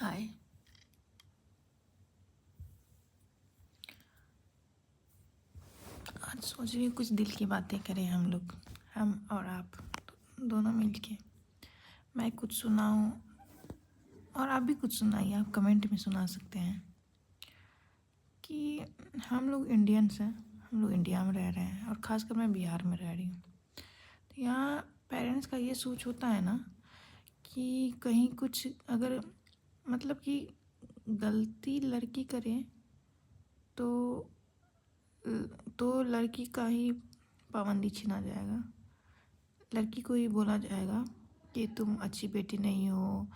हाय। आज सोच रही हूँ कुछ दिल की बातें करें हम लोग, हम और आप दोनों मिलके। मैं कुछ सुनाऊँ और आप भी कुछ सुनाइए, आप कमेंट में सुना सकते हैं कि हम लोग इंडियंस हैं, हम लोग इंडिया में रह रहे हैं और ख़ासकर मैं बिहार में रह रही हूँ। तो यहाँ पेरेंट्स का ये सोच होता है ना कि कहीं कुछ अगर मतलब कि गलती लड़की करे तो लड़की का ही पाबंदी छीना जाएगा, लड़की को ही बोला जाएगा कि तुम अच्छी बेटी नहीं हो,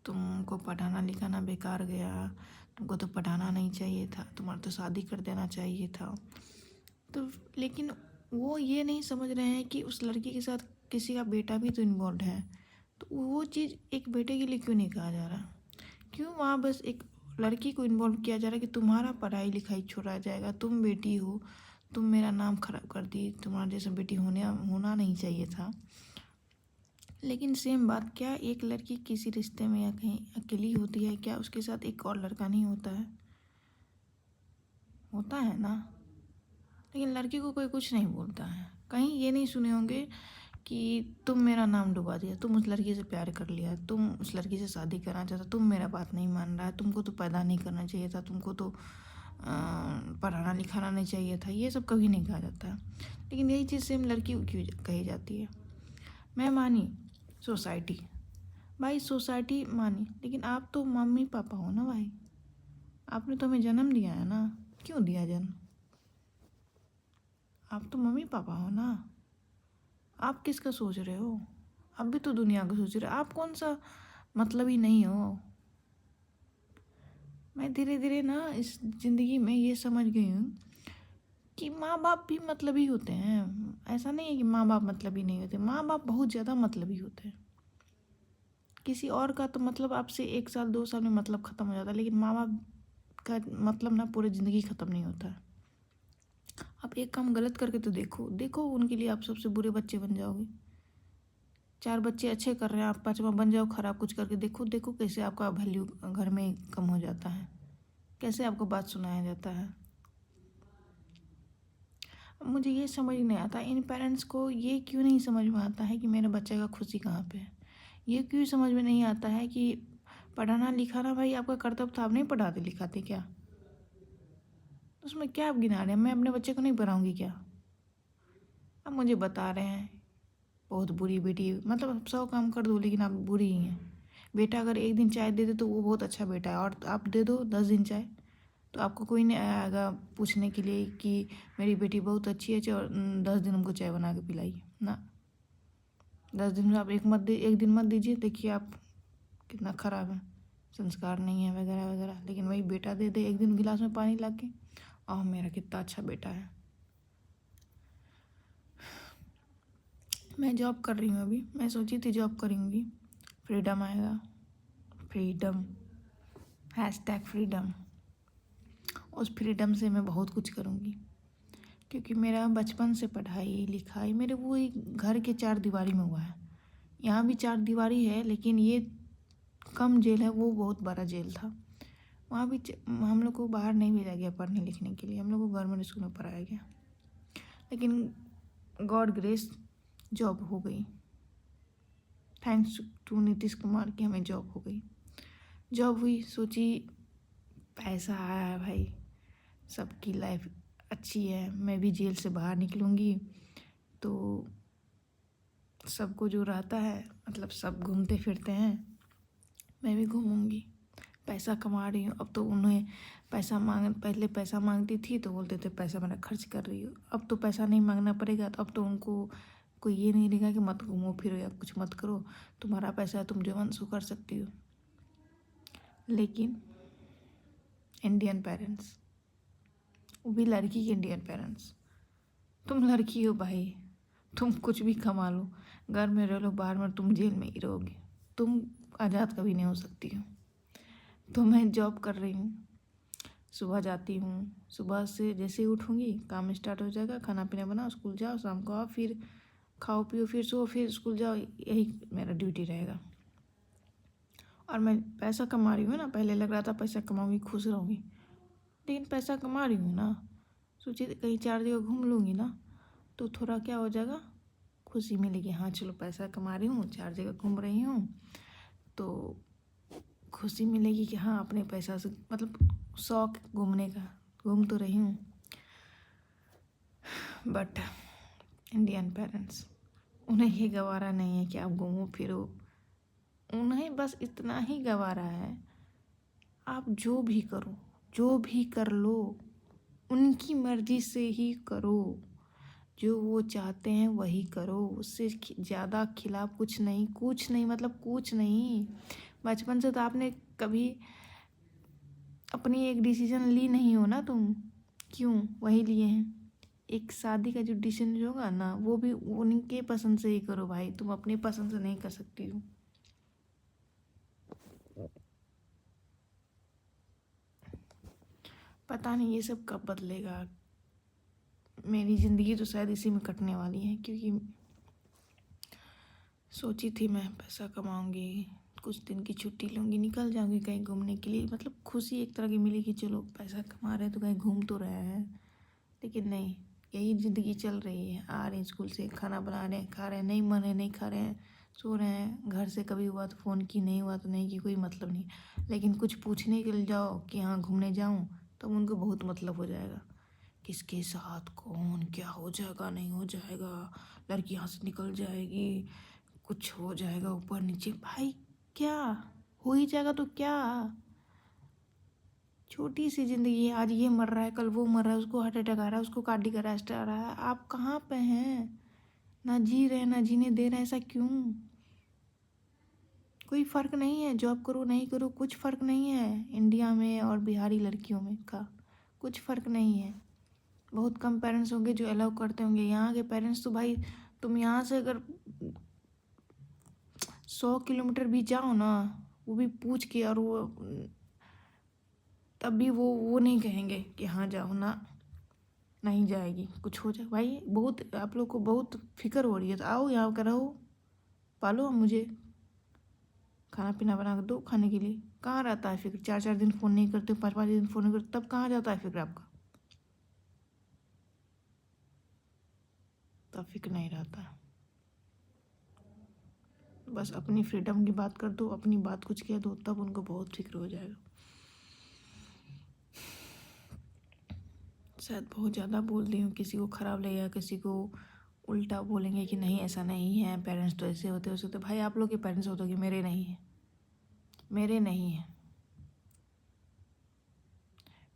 तुमको पढ़ाना लिखाना बेकार गया, तुमको तो पढ़ाना नहीं चाहिए था, तुम्हारा तो शादी कर देना चाहिए था। तो लेकिन वो ये नहीं समझ रहे हैं कि उस लड़की के साथ किसी का बेटा भी तो इन्वॉल्व है। तो वो चीज़ एक बेटे के लिए क्यों नहीं कहा जा रहा? क्यों वहाँ बस एक लड़की को इन्वॉल्व किया जा रहा है कि तुम्हारा पढ़ाई लिखाई छुड़ा जाएगा, तुम बेटी हो, तुम मेरा नाम खराब कर दी, तुम्हारा जैसा बेटी होना नहीं चाहिए था। लेकिन सेम बात, क्या एक लड़की किसी रिश्ते में या कहीं अकेली होती है, क्या उसके साथ एक और लड़का नहीं होता है? होता है ना। लेकिन लड़की को कोई कुछ नहीं बोलता है। कहीं ये नहीं सुने होंगे कि तुम मेरा नाम डुबा दिया, तुम उस लड़की से प्यार कर लिया, तुम उस लड़की से शादी करना चाहता, तुम मेरा बात नहीं मान रहा है, तुमको तो पैदा नहीं करना चाहिए था, तुमको तो पढ़ाना लिखाना नहीं चाहिए था। ये सब कभी नहीं कहा जाता है। लेकिन यही चीज़ सेम लड़की को क्यों कही जाती है? मैं मानी सोसाइटी, भाई सोसाइटी मानी, लेकिन आप तो मम्मी पापा हो ना भाई, आपने तो हमें जन्म दिया है ना। क्यों दिया जन्म? आप तो मम्मी पापा हो ना। आप किसका सोच रहे हो? आप भी तो दुनिया का सोच रहे हो। आप कौन सा मतलब ही नहीं हो। मैं धीरे धीरे ना इस ज़िंदगी में ये समझ गई हूँ कि माँ बाप भी मतलबी होते हैं। ऐसा नहीं है कि माँ बाप मतलबी नहीं होते, माँ बाप बहुत ज़्यादा मतलबी होते हैं। किसी और का तो मतलब आपसे 1 साल 2 साल में मतलब ख़त्म हो जाता है, लेकिन माँ बाप का मतलब ना पूरी ज़िंदगी ख़त्म नहीं होता है। आप एक काम गलत करके तो देखो, देखो उनके लिए आप सबसे बुरे बच्चे बन जाओगे। 4 बच्चे अच्छे कर रहे हैं, आप 5वां बन जाओ खराब कुछ करके, देखो देखो कैसे आपका वैल्यू घर में कम हो जाता है, कैसे आपको बात सुनाया जाता है। अब मुझे ये समझ नहीं आता, इन पेरेंट्स को ये क्यों नहीं समझ में आता है कि मेरे बच्चे का खुशी कहाँ पे है। ये क्यों समझ में नहीं आता है कि पढ़ाना लिखाना भाई आपका कर्तव्य था, आप नहीं पढ़ाते लिखाते क्या? उसमें क्या आप गिना रहे हैं? मैं अपने बच्चे को नहीं पढ़ाऊँगी क्या? अब मुझे बता रहे हैं बहुत बुरी बेटी, मतलब 100 काम कर दो लेकिन आप बुरी ही हैं। बेटा अगर एक दिन चाय दे दे तो वो बहुत अच्छा बेटा है, और आप दे दो 10 दिन चाय तो आपको कोई नहीं आएगा पूछने के लिए कि मेरी बेटी बहुत अच्छी है, और 10 दिन हमको चाय बना के पिलाई ना। 10 दिन में आप एक दिन मत दीजिए, देखिए आप कितना ख़राब है, संस्कार नहीं है वगैरह वगैरह। लेकिन वही बेटा दे दे एक दिन गिलास में पानी ला के, और मेरा कितना अच्छा बेटा है। मैं जॉब कर रही हूँ अभी, मैं सोची थी जॉब करूँगी, फ्रीडम आएगा, फ्रीडम, हैशटैग फ्रीडम। उस फ्रीडम से मैं बहुत कुछ करूँगी, क्योंकि मेरा बचपन से पढ़ाई लिखाई मेरे वो एक घर के 4 दीवारी में हुआ है। यहाँ भी 4 दीवारी है, लेकिन ये कम जेल है, वो बहुत बड़ा जेल था। वहाँ भी हम लोग को बाहर नहीं भेजा गया पढ़ने लिखने के लिए, हम लोग को गवर्नमेंट स्कूल में पढ़ाया गया। लेकिन गॉड ग्रेस जॉब हो गई, थैंक्स टू नीतीश कुमार की हमें जॉब हो गई। जॉब हुई, सोची पैसा आया है भाई, सबकी लाइफ अच्छी है, मैं भी जेल से बाहर निकलूँगी तो सबको जो रहता है, मतलब सब घूमते फिरते हैं, मैं भी घूमूँगी, पैसा कमा रही हूँ। अब तो उन्हें पहले पैसा मांगती थी तो बोलते थे पैसा मेरा खर्च कर रही हो, अब तो पैसा नहीं मांगना पड़ेगा। तो अब तो उनको कोई ये नहीं रहेगा कि मत घूमो फिरो या कुछ मत करो, तुम्हारा पैसा है, तुम जो मन सो कर सकती हो। लेकिन इंडियन पेरेंट्स, वो भी लड़की के इंडियन पेरेंट्स, तुम लड़की हो भाई, तुम कुछ भी कमा लो, घर में रह लो, बाहर में तुम जेल में ही रहोगे, तुम आज़ाद कभी नहीं हो सकती हो। तो मैं जॉब कर रही हूँ, सुबह जाती हूँ, सुबह से जैसे ही उठूँगी काम स्टार्ट हो जाएगा, खाना पीना बनाओ, स्कूल जाओ, शाम को आओ, फिर खाओ पियो, फिर सो, फिर स्कूल जाओ, यही मेरा ड्यूटी रहेगा। और मैं पैसा कमा रही हूँ ना। पहले लग रहा था पैसा कमाऊँगी खुश रहूँगी, लेकिन पैसा कमा रही हूँ ना, सोचिए कहीं 4 जगह घूम लूँगी ना तो थोड़ा क्या हो जाएगा, खुशी मिलेगी। हाँ चलो पैसा कमा रही हूँ, 4 जगह घूम रही हूँ तो खुशी मिलेगी कि हाँ अपने पैसा से, मतलब शौक घूमने का, घूम तो रही हूँ। बट इंडियन पेरेंट्स, उन्हें ये गवारा नहीं है कि आप घूमो फिरो। उन्हें बस इतना ही गवारा है, आप जो भी करो, जो भी कर लो, उनकी मर्जी से ही करो। जो वो चाहते हैं वही करो, उससे ज़्यादा खिलाफ कुछ नहीं, कुछ नहीं, मतलब कुछ नहीं। बचपन से तो आपने कभी अपनी एक डिसीजन ली नहीं हो ना तुम, क्यों वही लिए हैं। एक शादी का जो डिसीजन होगा ना, वो भी उनके पसंद से ही करो भाई, तुम अपनी पसंद से नहीं कर सकती हो। पता नहीं ये सब कब बदलेगा। मेरी ज़िंदगी तो शायद इसी में कटने वाली है, क्योंकि सोची थी मैं पैसा कमाऊंगी, कुछ दिन की छुट्टी लूँगी, निकल जाऊंगी कहीं घूमने के लिए, मतलब खुशी एक तरह की मिली कि चलो पैसा कमा रहे हैं तो कहीं घूम तो रहे हैं। लेकिन नहीं, यही ज़िंदगी चल रही है। आ रहे हैं स्कूल से, खाना बना रहे हैं, खा रहे हैं, नहीं मन है नहीं खा रहे हैं, सो रहे हैं। घर से कभी हुआ तो फ़ोन की, नहीं हुआ तो नहीं की, कोई मतलब नहीं। लेकिन कुछ पूछने के लिए जाओ कि हाँ घूमने जाऊँ, तो उनको बहुत मतलब हो जाएगा, किसके साथ, कौन, क्या हो जाएगा, नहीं हो जाएगा, लड़की यहाँ से निकल जाएगी, कुछ हो जाएगा ऊपर नीचे। भाई क्या हो ही जाएगा तो क्या, छोटी सी ज़िंदगी है। आज ये मर रहा है, कल वो मर रहा है, उसको हार्ट अटैक आ रहा है, उसको कार्डियक अरेस्ट आ रहा है। आप कहाँ पे हैं, ना जी रहे ना जीने दे रहे, ऐसा क्यों। कोई फ़र्क नहीं है, जॉब करो नहीं करो, कुछ फ़र्क नहीं है इंडिया में और बिहारी लड़कियों में का, कुछ फ़र्क नहीं है। बहुत कम पेरेंट्स होंगे जो अलाउ करते होंगे। यहाँ के पेरेंट्स तो भाई, तुम यहाँ से अगर 100 किलोमीटर भी जाओ ना, वो भी पूछ के, और वो तब भी वो नहीं कहेंगे कि हाँ जाओ ना, नहीं जाएगी, कुछ हो जाए। भाई बहुत आप लोग को बहुत फिक्र हो रही है, तो आओ यहाँ का रहो, पालो मुझे, खाना पीना बना कर दो खाने के लिए। कहाँ रहता है फिक्र, 4 4 दिन फ़ोन नहीं करते, 5 5 दिन फ़ोन नहीं करते, तब कहाँ जाता है फिक्र आपका, तब फिक्र नहीं रहता है। बस अपनी फ्रीडम की बात कर दो, अपनी बात कुछ कह दो, तब उनको बहुत फिक्र हो जाएगा। शायद बहुत ज़्यादा बोल दी हूँ, किसी को ख़राब लगेगा, किसी को उल्टा बोलेंगे कि नहीं ऐसा नहीं है, पेरेंट्स तो ऐसे होते वैसे होते। भाई आप लोग के पेरेंट्स होते कि मेरे नहीं है, मेरे नहीं है,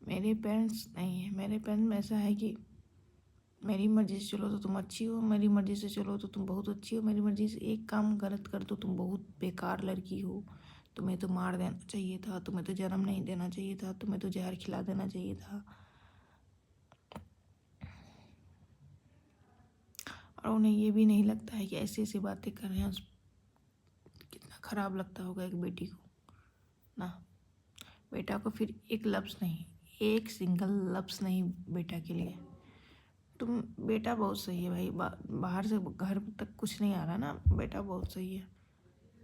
मेरे पेरेंट्स नहीं है। मेरे पेरेंट्स में ऐसा है कि मेरी मर्ज़ी से चलो तो तुम अच्छी हो, मेरी मर्ज़ी से चलो तो तुम बहुत अच्छी हो, मेरी मर्ज़ी से एक काम गलत कर दो तुम बहुत बेकार लड़की हो, तुम्हें तो मार देना चाहिए था, तुम्हें तो जन्म नहीं देना चाहिए था, तुम्हें तो जहर खिला देना चाहिए था। और उन्हें ये भी नहीं लगता है कि ऐसी ऐसी बातें कर रहे हैं, कितना ख़राब लगता होगा एक बेटी को ना। बेटा को फिर एक लफ्ज़ नहीं, एक सिंगल लफ्ज़ नहीं बेटा के लिए। तुम बेटा बहुत सही है भाई, बाहर से घर तक कुछ नहीं आ रहा ना, बेटा बहुत सही है,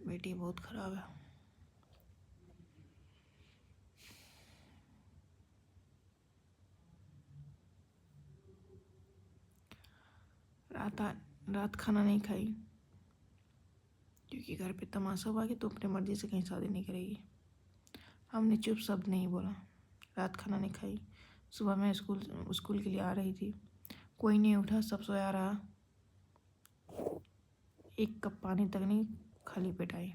बेटी बहुत ख़राब है। रात रात खाना नहीं खाई, क्योंकि घर पे तमाशा हुआ कि तो अपनी मर्ज़ी से कहीं शादी नहीं करेगी। हमने चुप शब्द नहीं बोला, रात खाना नहीं खाई। सुबह मैं स्कूल के लिए आ रही थी, कोई नहीं उठा, सब सोया रहा, एक कप पानी तक नहीं, खाली पेट आई।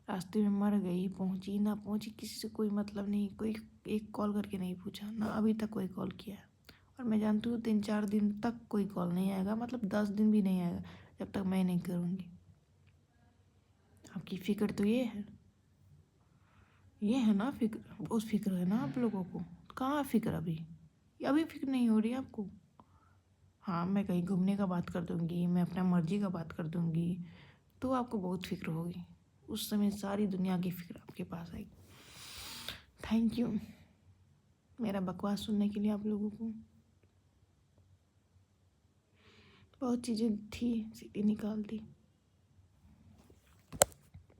रास्ते में मर गई, पहुंची ना पहुंची किसी से कोई मतलब नहीं, कोई एक कॉल करके नहीं पूछा ना, अभी तक कोई कॉल किया है। और मैं जानती हूँ 3 4 दिन तक कोई कॉल नहीं आएगा, मतलब 10 दिन भी नहीं आएगा जब तक मैं नहीं करूँगी। आपकी फ़िक्र तो ये है ना, फिक्र बहुत फिक्र है ना आप लोगों को। कहाँ फिक्र अभी, अभी फिक्र नहीं हो रही है आपको। हाँ मैं कहीं घूमने का बात कर दूँगी, मैं अपना मर्जी का बात कर दूँगी, तो आपको बहुत फिक्र होगी। उस समय सारी दुनिया की फिक्र आपके पास आएगी। थैंक यू मेरा बकवास सुनने के लिए आप लोगों को। बहुत चीज़ें थी, सीटी निकाल दी।